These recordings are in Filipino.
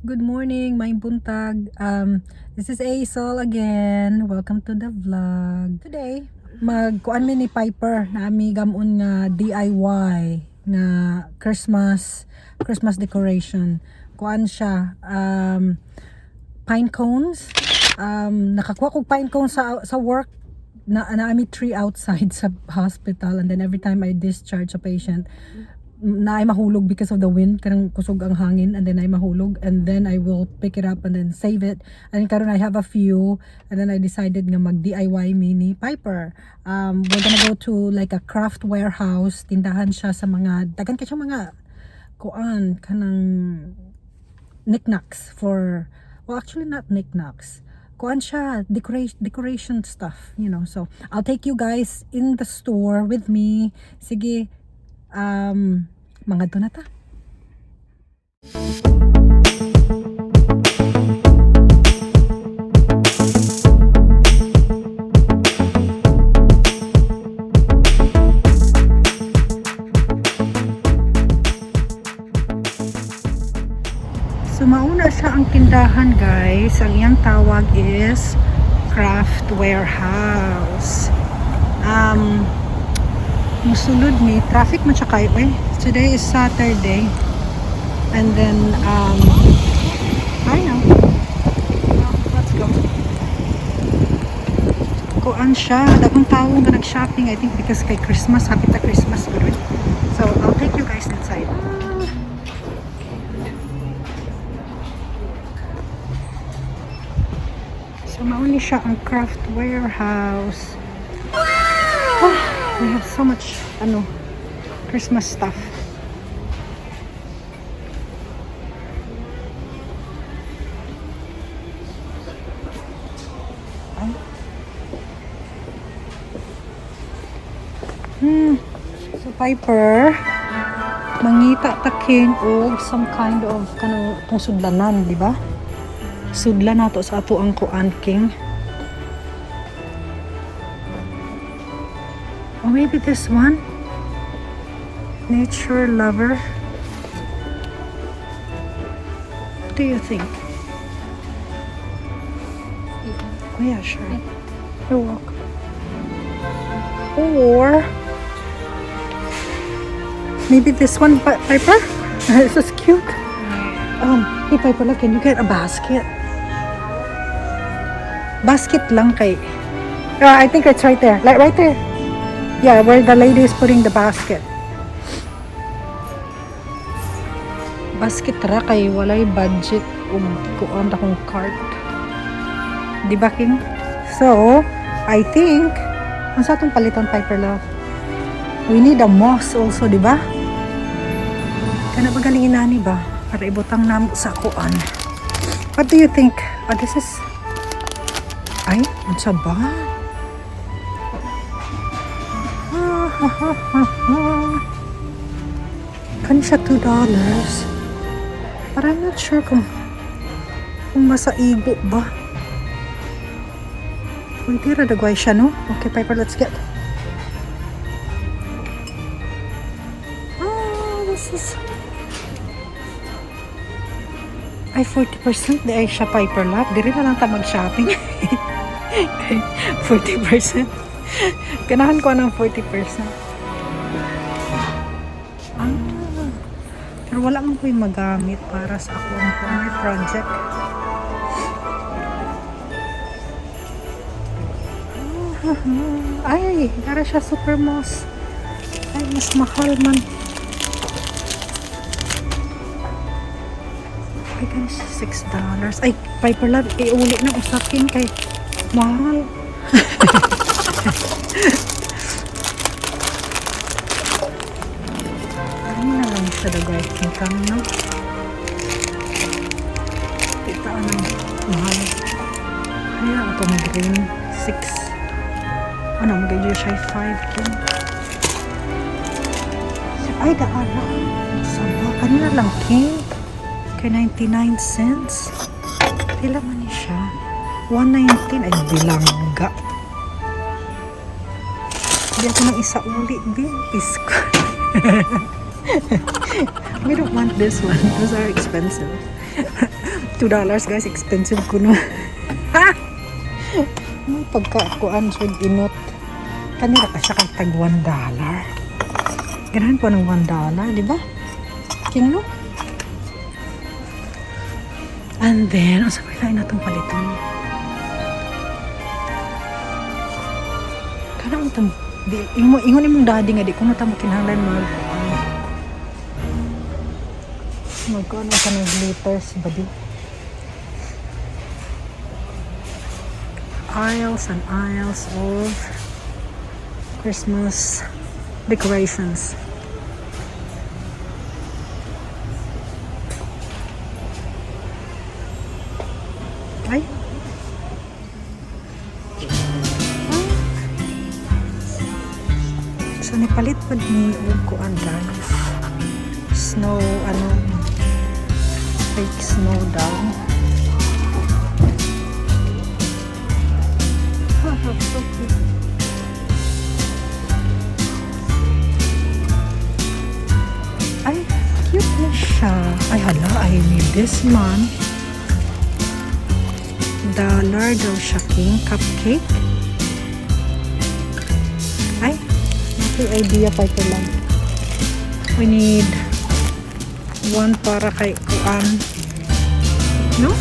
Good morning, may buntag. This is Aisol again. Welcome to the vlog. Today, magkuan mi ni Piper na ami gamon nga DIY nga Christmas decoration. Kuan siya pine cones. Nakakuha ko pine cones sa work na ami tree outside sa hospital, and then every time I discharge a patient na ay mahulog because of the wind, karang kusog ang hangin, and then ay mahulog, and then I will pick it up and then save it. And then karon I have a few, and then I decided nga mag DIY mini Piper. We're gonna go to like a craft warehouse. Tindahan siya sa mga dagan ka siya mga kuan kanang knickknacks for, well, actually not knickknacks, kuan siya decoration stuff, you know. So I'll take you guys in the store with me. Sige, mga doon na ta. So mauna siya ang tindahan, guys. Ang iyang tawag is Craft Warehouse. Musulod ni traffic man siya kayo eh. Today is Saturday, and then I know, let's go. Kuan siya, dagong tao nga nag-shopping, I think because kay Christmas, happy ta Christmas gud. So I'll take you guys inside. So mauni siya ang Craft Warehouse. We have so much Christmas stuff. So Piper, mangita taking og some kind of kanang sudlanan, di ba? Sudlan nato sa ato ang kuan king. Or maybe this one, nature lover. What do you think? Oh yeah, sure. You're welcome. Or maybe this one, Piper. This is cute. Hey Piper, look, can you get a basket? Basket lang kay. I think it's right there. Like right there. Yeah, where the lady is putting the basket. Basket ra kay walay budget ug kuan ta kong cart. Di ba, King? So, I think ang sa atong paliton, Piper love, we need a moss also, di ba? Kana ba galingin nani ba para ibutang nam sa kuan? What do you think? This is ay, unsa ba? Kan siya $2. But I'm not sure kung masaigo ba. Pwede ra dagway siya, no? Okay, Piper, let's get. This is ay 40% di ay siya, Piper love. Diri na lang ta mag-shopping. Okay, 40%. Ganahan ko ng 40%. Pero wala man ko yung magamit para sa ako ang project. Ay, para siya super moss. Ay, mas mahal man. Ay, ganun siya $6. Ay, Piper love, iuli na usakin kay mahal. Ano na lang siya dagay tingkang, no? Kita ang mahal. Kaya ito mag-green 6. Ano, mag-green siya 5 kin. Ay, daara. Saba, kanina lang king. Kay 99 cents. Pila man ni siya. 119. Ay, bilangga. Hindi ako ng isa uli, bin. Pisko. We don't want this one. Those are expensive. $2 guys, expensive ko no. Ha? May pagkakuan sa inot. Kanina ka siya kag tag $1. Ganahan po ng $1, di ba? King no? And then, ang sabay na itong paliton. Kana mo itong, ingon imong daddy nga, di ko matamo kinahanglan magkuhan ka ng glitters ba di? Aisles and aisles of Christmas decorations. Ay. So nipalit pa ni kuan guys. Snow fake snow down. So cute. Ay, cute na siya. Ay, hala, I need this man. $1 daw siya, king cupcake. Ay, okay idea pa ito lang. We need one para kay kuan. No?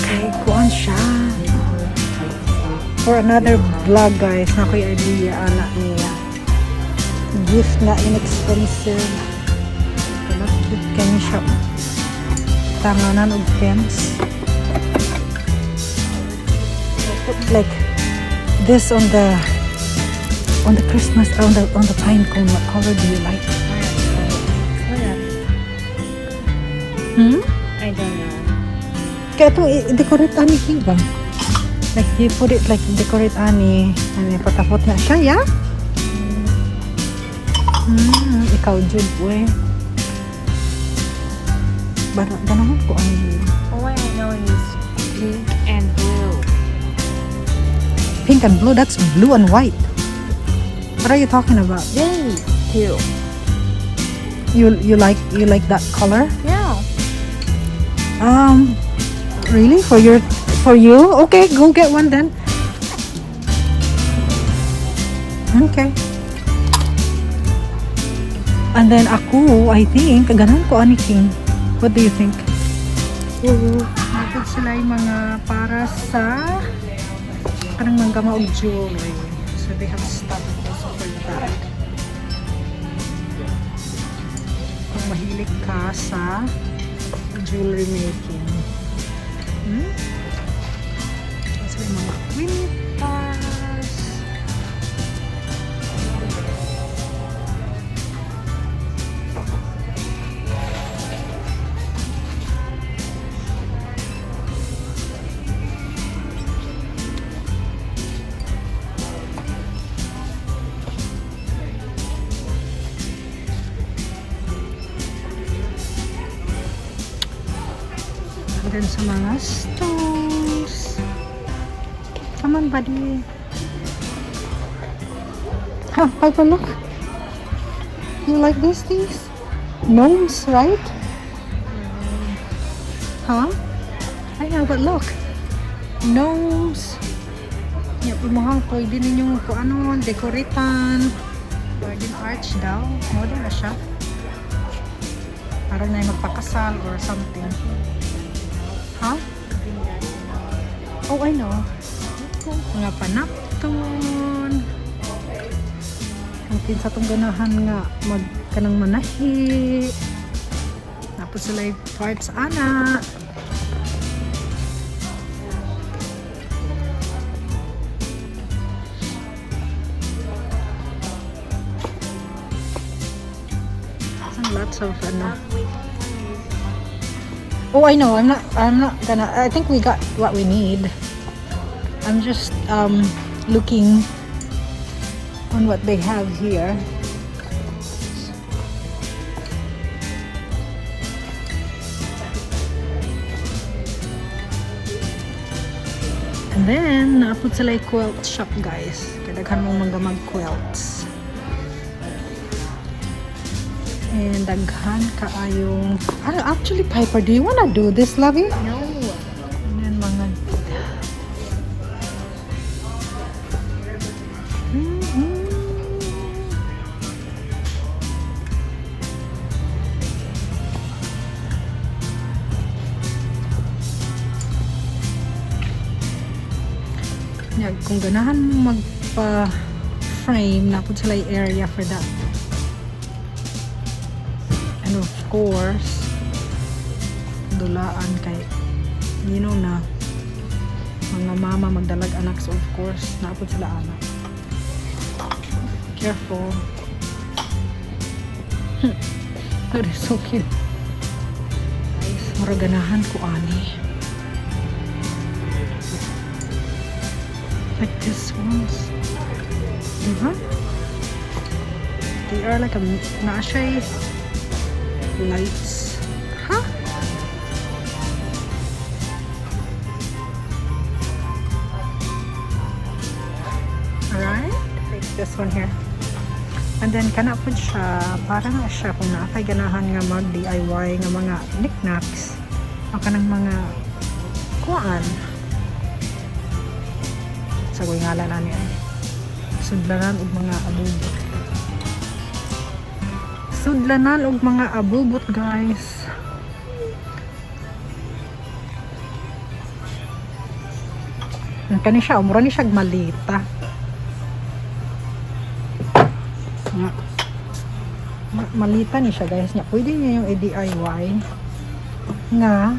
Kay kuan siya. For another vlog guys, na ko'y idea ana niya. Gift na inexpensive. Kalapit kami siya. Tanganan og pens. Put like this on the Christmas on the pine cone. What color do you like? I don't know. Kaya ito i-decorate ani ba? Like you put it like decorate ani and patapot na siya, yeah? Ikaw jud we. Bara ganahan ko ani. All I know is pink and blue. Pink and blue, that's blue and white. What are you talking about? Yay! Two. You like that color? Yeah. Really? For you? Okay, go get one then. Okay. And then ako, I think, kaganan ko ani king. What do you think? Napod sila yung mga para sa kanang manggama og jewelry. So they have stuff also for that. Kung mahilig ka sa jewelry making. So yung mga quintas. Then sa mga stones. Come on, buddy. Ha, Piper, look. You like these things? Gnomes, right? Huh? I know, but look. Gnomes. Yan, pumuhang pwede ninyong kung ano, dekoretan. Garden arch daw. Modern na siya. Parang na magpakasal or something. Huh? Oh, I know. Mga panapton. Ang pinsa tong ganahan nga magkanang manahi. Tapos sila yung parts ana. Lots of ano. Oh, I know. I'm not gonna. I think we got what we need. I'm just looking on what they have here. And then, naapod sila yung quilt shop, guys. Kadaghan mong mga mag-quilts. And daghan kaayong... Ano, actually, Piper, do you wanna do this, Lovey? No. And then mga... Yeah, kung ganahan mo magpa-frame, napod sila yung area for that. And of course, dulaan kay, you know na, mga mama magdalag anak, so of course, napod sila anak. Careful. That is so cute. Guys, maraganahan ko ani. Like this ones. Diba? They are like a nashay lights. Huh? Alright. Like this one here. And then kana po siya, parang na siya kung nakay ganahan nga mag DIY nga mga knickknacks. O kanang mga kuan. Sa ngala na niya. Sudlanan og mga abubot. Sudlanan og mga abubot, guys. Ang kani siya, umura ni siya malita. Malita ni siya, guys. Nya pwede niya yung i-DIY nga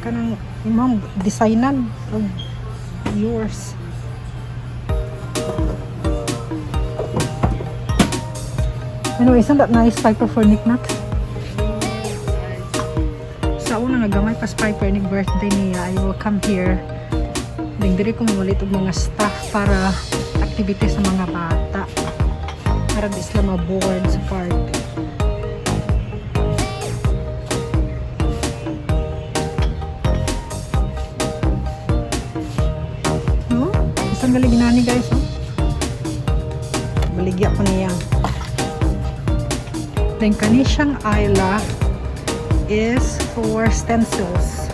kanang imong designan og yours. Anyway, isn't that nice, Piper, for knickknacks? Sa una nga gamay pas Piper ni birthday niya, I will come here. Diri ko mamulit og mga stuff para activity sa mga bata. Para di sila ma-bored sa park. No? Isang galing ginani, guys, oh. Baligya ko niya. Then kanishang Isla is for stencils.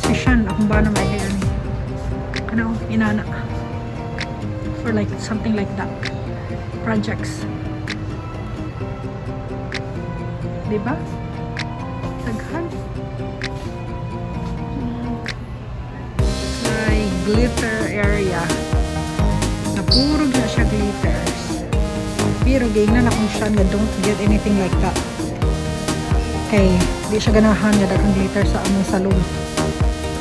Si Shan, akong ba na may yan. Ano, inana. For like, something like that. Projects. Diba? Taghan. Like, glitter area. Napurog na siya glitters. Pero gayna na kung siya nga don't get anything like that. Kay di siya ganahan nga daghang glitter sa among salon.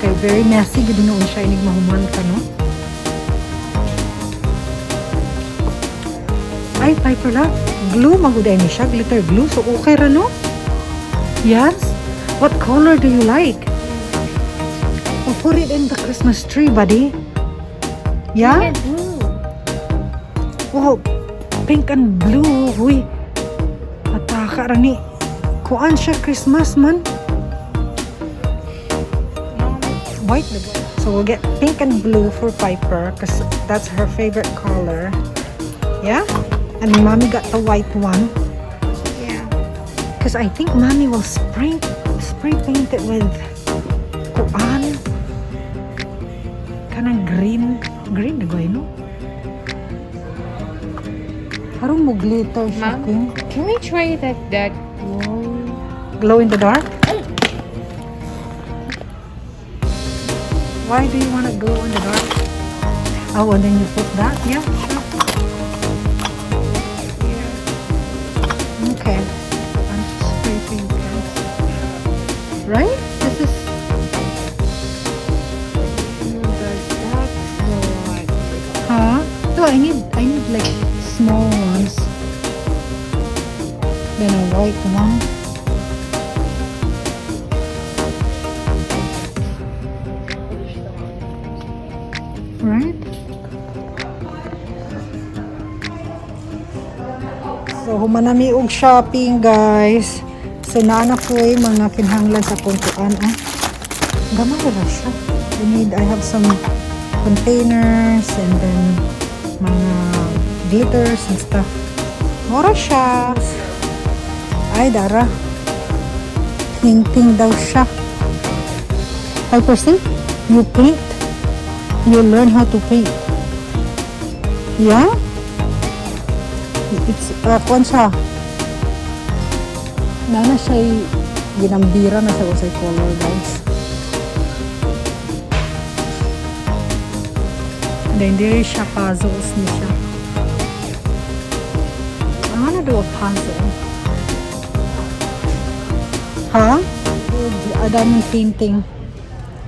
Kay very messy gid noon siya inig mahuman ka, no? Ay, Piper la, glue maguday ni siya, glitter glue. So okay ra, no? Yes? What color do you like? We'll put it in the Christmas tree, buddy. Yeah? Get blue. Oh, pink and blue. Uy, nataka ra ni. Kuan siya Christmas man. White. So we'll get pink and blue for Piper because that's her favorite color. Yeah? And Mommy got the white one. Yeah. Because I think Mommy will spray paint it with kuan. Kanang green na goy, no? Harong mo glitter siya, Mom, King. can we try that glow? Glow in the dark? Why do you want to glow in the dark? Oh, and then you put that? Yeah, sure. Okay. I'm spray paint, guys. Right? This is... Huh? No, I need like small ones. Then a white one. Right? So, humanami og shopping, guys. So, naana ko mga kinahanglan sa puntuan. Gamay na siya. I have some containers and then mga glitters and stuff. Mura siya. Ay, dara. Painting daw siya. 5%? You paint. You learn how to paint. Yeah? It's, kuwan siya. Nana siya ginambira na sa usay color, guys. Hindi siya puzzles ni siya. I wanna do a puzzle. Ha? Diamond painting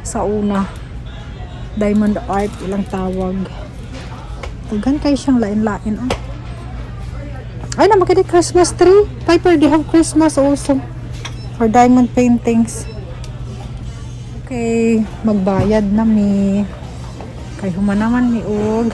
sa una. Diamond art, ilang tawag. Tugan kayo siyang lain-lain. Oh. Ay, naman Christmas tree. Piper, they have Christmas also. For diamond paintings. Okay, magbayad na mi. Kay humanaman mi og.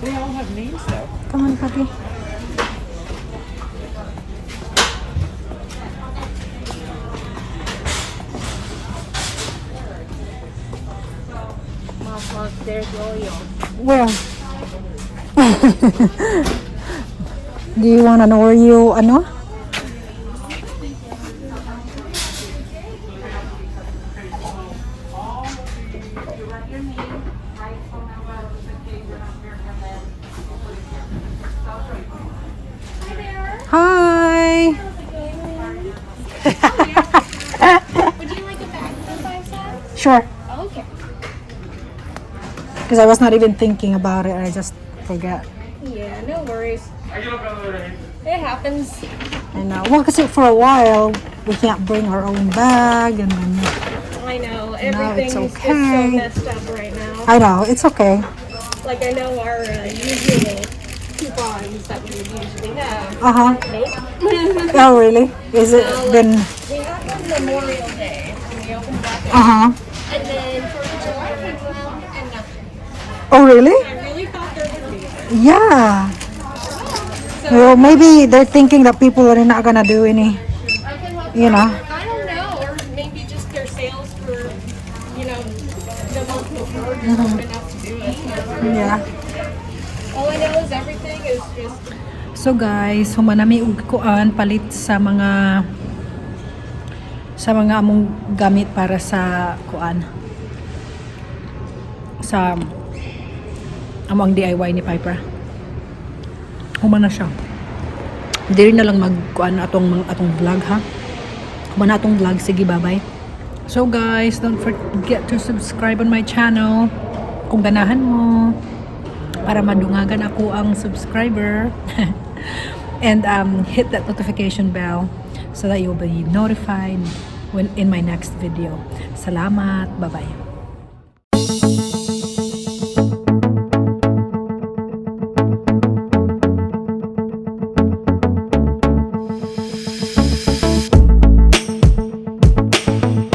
They all have names though. Come on, papi. Mom, there's Royal. Where? Do you want an Oreo, ano? Hi! Would you like a bag for 5 cents? Sure. Okay. Because I was not even thinking about it. I just forgot. Yeah, no worries. It happens. I know. Well, because for a while, we can't bring our own bag. And then, I know. No, it's Everything's just so okay. messed up right now. I know. It's okay. Like, I know our usual coupons that we would usually have. Uh-huh. Nope. Oh, really? Is it been... We have one Memorial Day, and we open back up. Uh-huh. And then for July, we found and nothing. Oh, really? I really thought there would be. Yeah. So, Well, maybe they're thinking that people are not gonna do any, you know. I don't know, or maybe just their sales for, you know, the month before just weren't enough to do it. Yeah. All I know is everything is just So guys, humanami og kuan palit sa mga among gamit para sa kuan. Sa among DIY ni Piper. Humana siya. Diri na lang magkuan atong vlog ha. Humana atong vlog, sige bye-bye. So guys, don't forget to subscribe on my channel kung ganahan mo para madungagan ako ang subscriber. And hit that notification bell so that you'll be notified when in my next video. Salamat. Bye-bye.